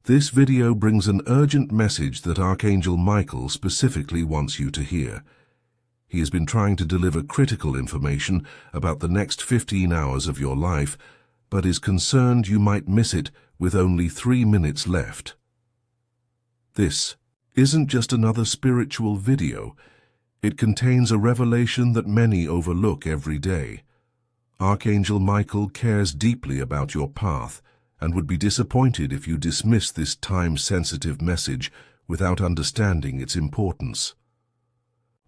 This video brings an urgent message that Archangel Michael specifically wants you to hear. He has been trying to deliver critical information about the next 15 hours of your life, but is concerned you might miss it with only 3 minutes left. This isn't just another spiritual video. It contains a revelation that many overlook every day. Archangel Michael cares deeply about your path and would be disappointed if you dismiss this time-sensitive message without understanding its importance.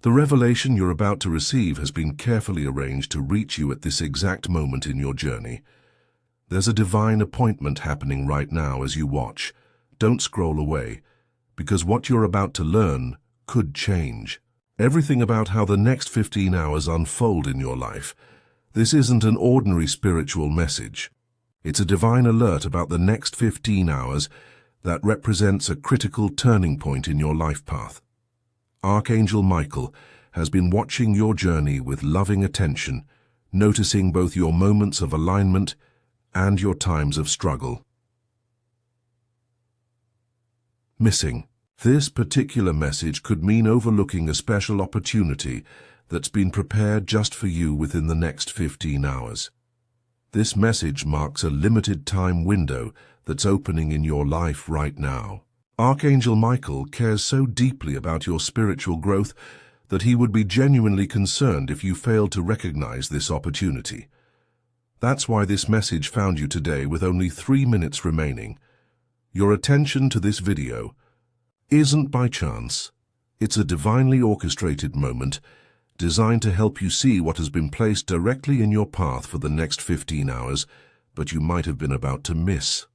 The revelation you're about to receive has been carefully arranged to reach you at this exact moment in your journey. There's a divine appointment happening right now as you watch. Don't scroll away, because what you're about to learn could change everything about how the next 15 hours unfold in your life. This isn't an ordinary spiritual message. It's a divine alert about the next 15 hours that represents a critical turning point in your life path. Archangel Michael has been watching your journey with loving attention, noticing both your moments of alignment and your times of struggle. Missing. This particular message could mean overlooking a special opportunity that's been prepared just for you within the next 15 hours. This message marks a limited time window that's opening in your life right now. Archangel Michael cares so deeply about your spiritual growth that he would be genuinely concerned if you failed to recognize this opportunity. That's why this message found you today with only 3 minutes remaining. Your attention to this video isn't by chance. It's a divinely orchestrated moment designed to help you see what has been placed directly in your path for the next 15 hours, but you might have been about to miss.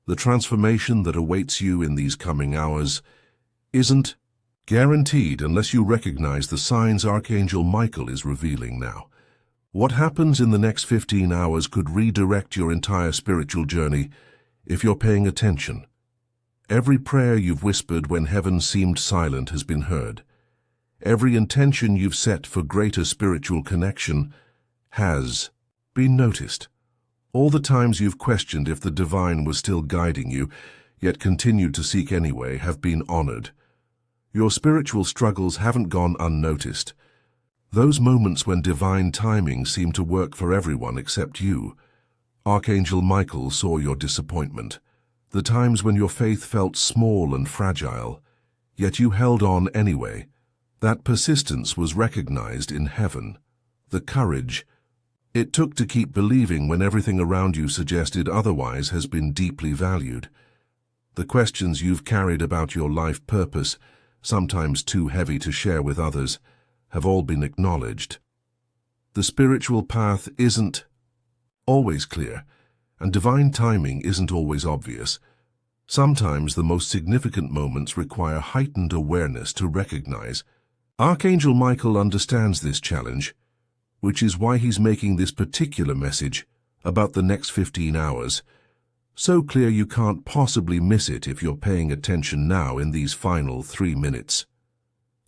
The transformation that awaits you in these coming hours isn't guaranteed unless you recognize the signs Archangel Michael is revealing now. What happens in the next 15 hours could redirect your entire spiritual journey if you're paying attention. Every prayer you've whispered when heaven seemed silent has been heard. Every intention you've set for greater spiritual connection has been noticed. All the times you've questioned if the divine was still guiding you, yet continued to seek anyway, have been honored. Your spiritual struggles haven't gone unnoticed. Those moments when divine timing seemed to work for everyone except you. Archangel Michael saw your disappointment. The times when your faith felt small and fragile, yet you held on anyway. That persistence was recognized in heaven. The courage it took to keep believing when everything around you suggested otherwise has been deeply valued. The questions you've carried about your life purpose, sometimes too heavy to share with others, have all been acknowledged. The spiritual path isn't always clear, and divine timing isn't always obvious. Sometimes the most significant moments require heightened awareness to recognize. Archangel Michael understands this challenge, which is why he's making this particular message about the next 15 hours so clear you can't possibly miss it if you're paying attention now in these final 3 minutes.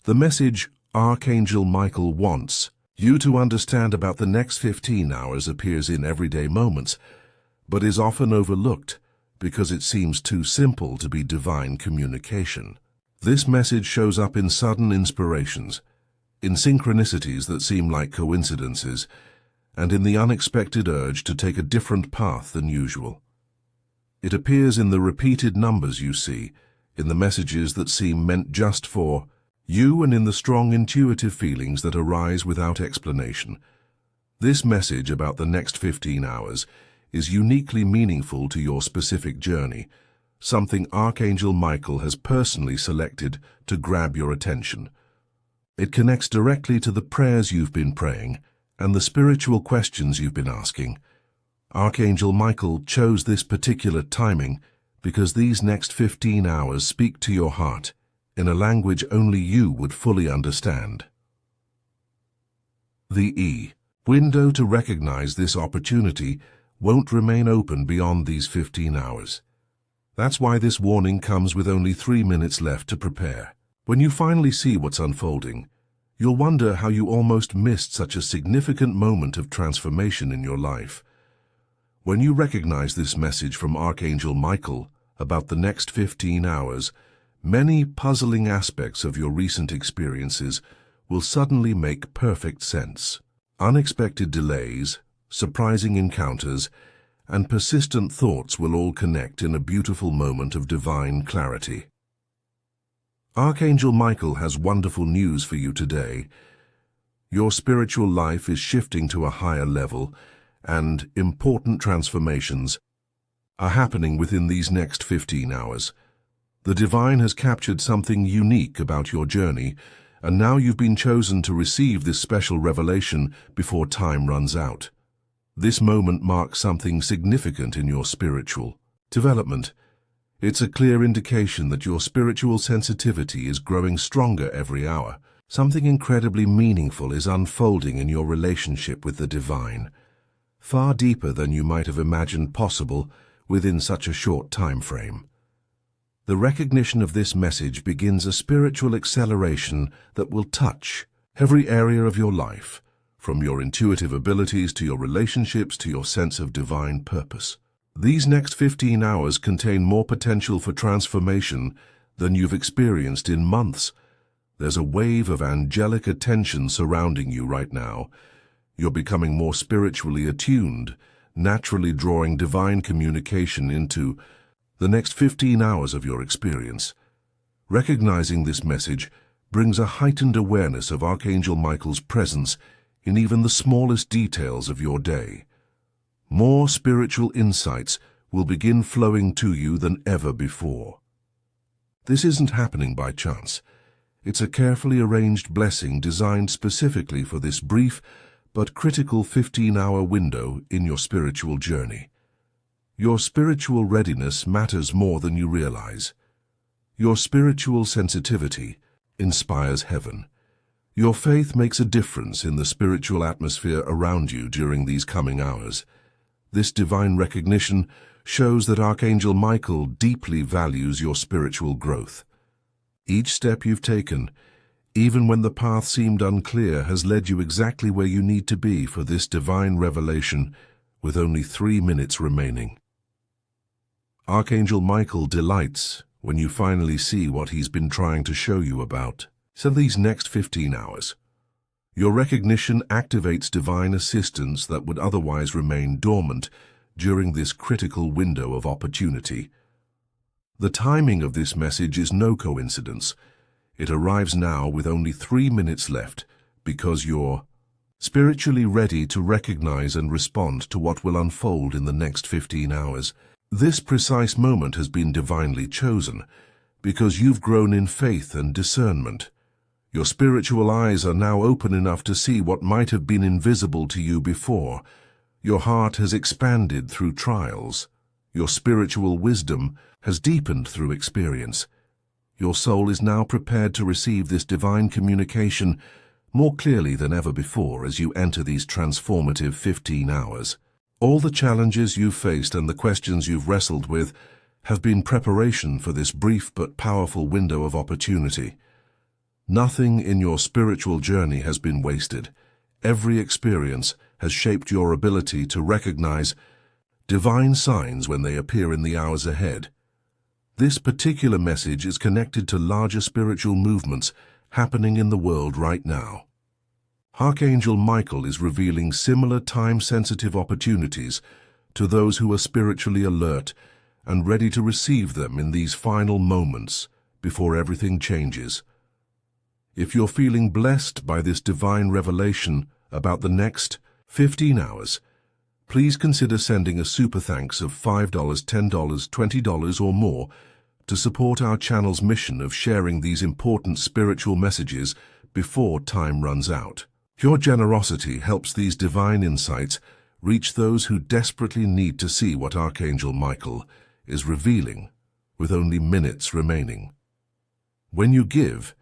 The message Archangel Michael wants you to understand about the next 15 hours appears in everyday moments, but is often overlooked because it seems too simple to be divine communication. This message shows up in sudden inspirations, in synchronicities that seem like coincidences, and in the unexpected urge to take a different path than usual. It appears in the repeated numbers you see, in the messages that seem meant just for you, and in the strong intuitive feelings that arise without explanation. This message about the next 15 hours is uniquely meaningful to your specific journey, something Archangel Michael has personally selected to grab your attention. It connects directly to the prayers you've been praying and the spiritual questions you've been asking. Archangel Michael chose this particular timing because these next 15 hours speak to your heart in a language only you would fully understand. The window to recognize this opportunity won't remain open beyond these 15 hours. That's why this warning comes with only 3 minutes left to prepare. When you finally see what's unfolding, you'll wonder how you almost missed such a significant moment of transformation in your life. When you recognize this message from Archangel Michael about the next 15 hours, many puzzling aspects of your recent experiences will suddenly make perfect sense. Unexpected delays, surprising encounters, and persistent thoughts will all connect in a beautiful moment of divine clarity. Archangel Michael has wonderful news for you today. Your spiritual life is shifting to a higher level, and important transformations are happening within these next 15 hours. The divine has captured something unique about your journey, and now you've been chosen to receive this special revelation before time runs out. This moment marks something significant in your spiritual development. It's a clear indication that your spiritual sensitivity is growing stronger every hour. Something incredibly meaningful is unfolding in your relationship with the divine, far deeper than you might have imagined possible within such a short time frame. The recognition of this message begins a spiritual acceleration that will touch every area of your life, from your intuitive abilities to your relationships to your sense of divine purpose. These next 15 hours contain more potential for transformation than you've experienced in months. There's a wave of angelic attention surrounding you right now. You're becoming more spiritually attuned, naturally drawing divine communication into the next 15 hours of your experience. Recognizing this message brings a heightened awareness of Archangel Michael's presence in even the smallest details of your day. More spiritual insights will begin flowing to you than ever before. This isn't happening by chance. It's a carefully arranged blessing designed specifically for this brief but critical 15-hour window in your spiritual journey. Your spiritual readiness matters more than you realize. Your spiritual sensitivity inspires heaven. Your faith makes a difference in the spiritual atmosphere around you during these coming hours. This divine recognition shows that Archangel Michael deeply values your spiritual growth. Each step you've taken, even when the path seemed unclear, has led you exactly where you need to be for this divine revelation with only 3 minutes remaining. Archangel Michael delights when you finally see what he's been trying to show you about. So these next 15 hours, your recognition activates divine assistance that would otherwise remain dormant during this critical window of opportunity. The timing of this message is no coincidence. It arrives now with only 3 minutes left because you're spiritually ready to recognize and respond to what will unfold in the next 15 hours. This precise moment has been divinely chosen because you've grown in faith and discernment. Your spiritual eyes are now open enough to see what might have been invisible to you before. Your heart has expanded through trials. Your spiritual wisdom has deepened through experience. Your soul is now prepared to receive this divine communication more clearly than ever before as you enter these transformative 15 hours. All the challenges you've faced and the questions you've wrestled with have been preparation for this brief but powerful window of opportunity. Nothing in your spiritual journey has been wasted. Every experience has shaped your ability to recognize divine signs when they appear in the hours ahead. This particular message is connected to larger spiritual movements happening in the world right now. Archangel Michael is revealing similar time-sensitive opportunities to those who are spiritually alert and ready to receive them in these final moments before everything changes. If you're feeling blessed by this divine revelation about the next 15 hours, please consider sending a super thanks of $5, $10, $20 or more to support our channel's mission of sharing these important spiritual messages before time runs out. Your generosity helps these divine insights reach those who desperately need to see what Archangel Michael is revealing with only minutes remaining. When you give,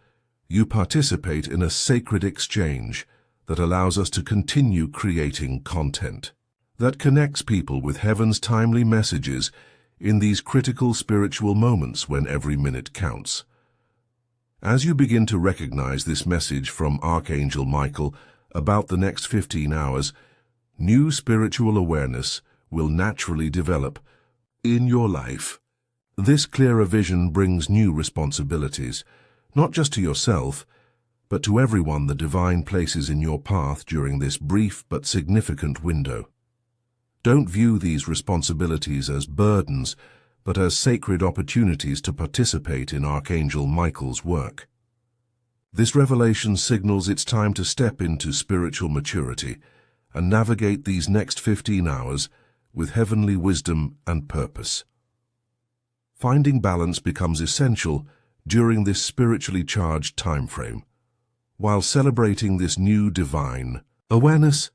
you participate in a sacred exchange that allows us to continue creating content that connects people with heaven's timely messages in these critical spiritual moments when every minute counts. As you begin to recognize this message from Archangel Michael about the next 15 hours, new spiritual awareness will naturally develop in your life. This clearer vision brings new responsibilities, not just to yourself, but to everyone the divine places in your path during this brief but significant window. Don't view these responsibilities as burdens, but as sacred opportunities to participate in Archangel Michael's work. This revelation signals it's time to step into spiritual maturity and navigate these next 15 hours with heavenly wisdom and purpose. Finding balance becomes essential during this spiritually charged time frame. While celebrating this new divine awareness,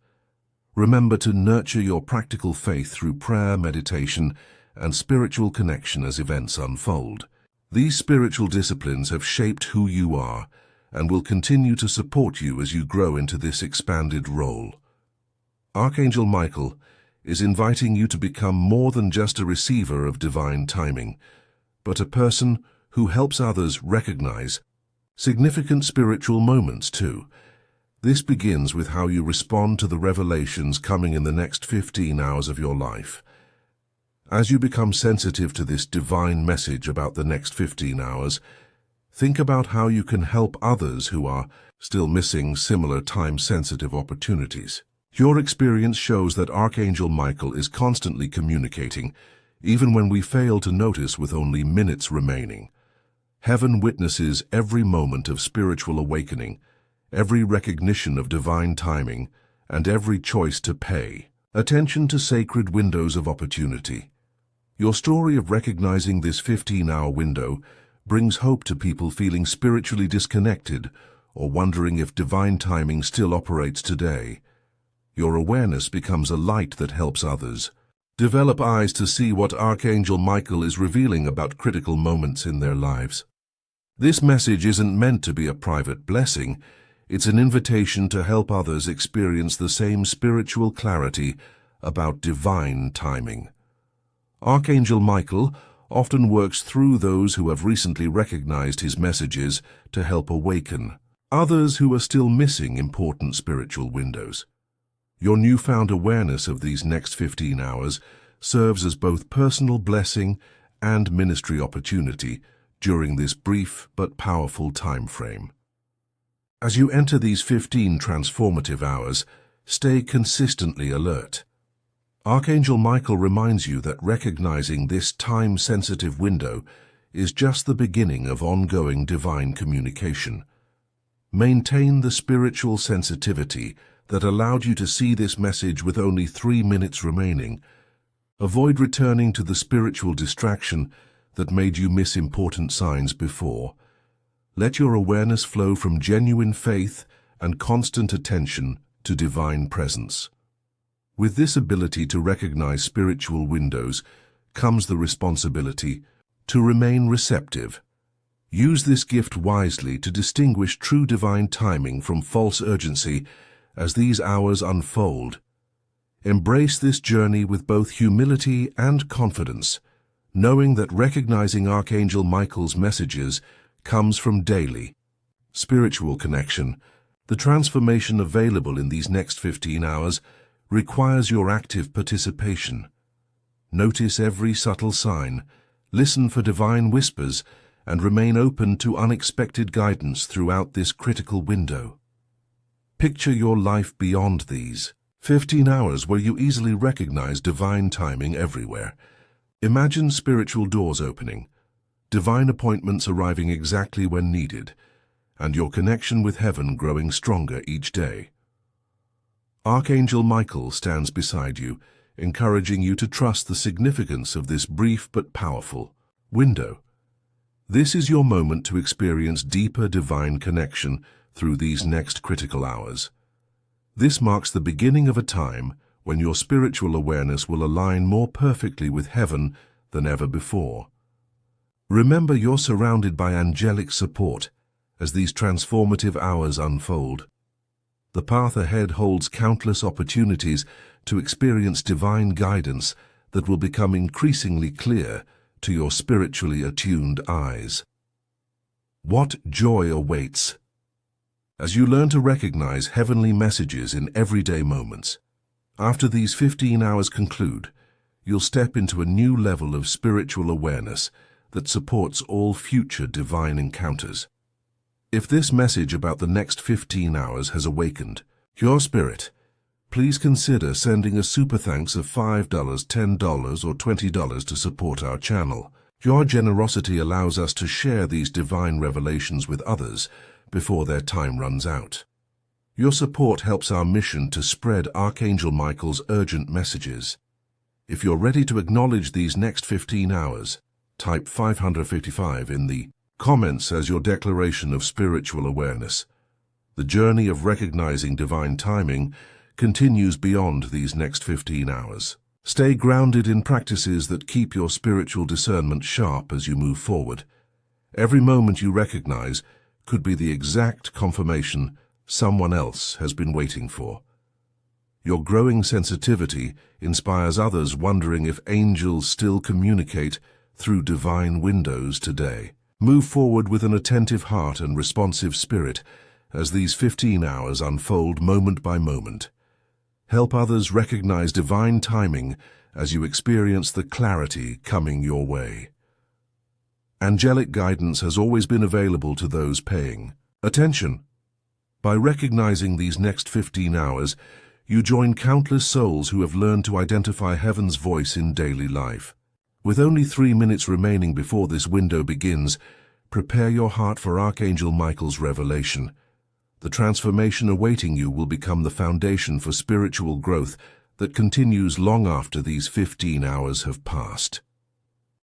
remember to nurture your practical faith through prayer, meditation, and spiritual connection as events unfold. These spiritual disciplines have shaped who you are and will continue to support you as you grow into this expanded role. Archangel Michael is inviting you to become more than just a receiver of divine timing, but a person who helps others recognize significant spiritual moments too. This begins with how you respond to the revelations coming in the next 15 hours of your life. As you become sensitive to this divine message about the next 15 hours, think about how you can help others who are still missing similar time-sensitive opportunities. Your experience shows that Archangel Michael is constantly communicating, even when we fail to notice with only minutes remaining. Heaven witnesses every moment of spiritual awakening, every recognition of divine timing, and every choice to pay attention to sacred windows of opportunity. Your story of recognizing this 15-hour window brings hope to people feeling spiritually disconnected or wondering if divine timing still operates today. Your awareness becomes a light that helps others develop eyes to see what Archangel Michael is revealing about critical moments in their lives. This message isn't meant to be a private blessing. It's an invitation to help others experience the same spiritual clarity about divine timing. Archangel Michael often works through those who have recently recognized his messages to help awaken others who are still missing important spiritual windows. Your newfound awareness of these next 15 hours serves as both personal blessing and ministry opportunity during this brief but powerful time frame. As you enter these 15 transformative hours, stay consistently alert. Archangel Michael reminds you that recognizing this time-sensitive window is just the beginning of ongoing divine communication. Maintain the spiritual sensitivity that allowed you to see this message with only 3 minutes remaining. Avoid returning to the spiritual distraction that made you miss important signs before. Let your awareness flow from genuine faith and constant attention to divine presence. With this ability to recognize spiritual windows comes the responsibility to remain receptive. Use this gift wisely to distinguish true divine timing from false urgency as these hours unfold. Embrace this journey with both humility and confidence, knowing that recognizing Archangel Michael's messages comes from daily spiritual connection. The transformation available in these next 15 hours requires your active participation. Notice every subtle sign, listen for divine whispers, and remain open to unexpected guidance throughout this critical window. Picture your life beyond these 15 hours where you easily recognize divine timing everywhere. Imagine spiritual doors opening, divine appointments arriving exactly when needed, and your connection with heaven growing stronger each day. Archangel Michael stands beside you, encouraging you to trust the significance of this brief but powerful window. This is your moment to experience deeper divine connection through these next critical hours. This marks the beginning of a time when your spiritual awareness will align more perfectly with heaven than ever before. Remember, you're surrounded by angelic support as these transformative hours unfold. The path ahead holds countless opportunities to experience divine guidance that will become increasingly clear to your spiritually attuned eyes. What joy awaits as you learn to recognize heavenly messages in everyday moments. After these 15 hours conclude, you'll step into a new level of spiritual awareness that supports all future divine encounters. If this message about the next 15 hours has awakened your spirit, please consider sending a super thanks of $5, $10, or $20 to support our channel. Your generosity allows us to share these divine revelations with others before their time runs out. Your support helps our mission to spread Archangel Michael's urgent messages. If you're ready to acknowledge these next 15 hours, type 555 in the comments as your declaration of spiritual awareness. The journey of recognizing divine timing continues beyond these next 15 hours. Stay grounded in practices that keep your spiritual discernment sharp as you move forward. Every moment you recognize could be the exact confirmation someone else has been waiting for. Your growing sensitivity inspires others wondering if angels still communicate through divine windows today. Move forward with an attentive heart and responsive spirit as these 15 hours unfold moment by moment. Help others recognize divine timing as you experience the clarity coming your way. Angelic guidance has always been available to those paying attention. By recognizing these next 15 hours, you join countless souls who have learned to identify heaven's voice in daily life. With only 3 minutes remaining before this window begins, prepare your heart for Archangel Michael's revelation. The transformation awaiting you will become the foundation for spiritual growth that continues long after these 15 hours have passed.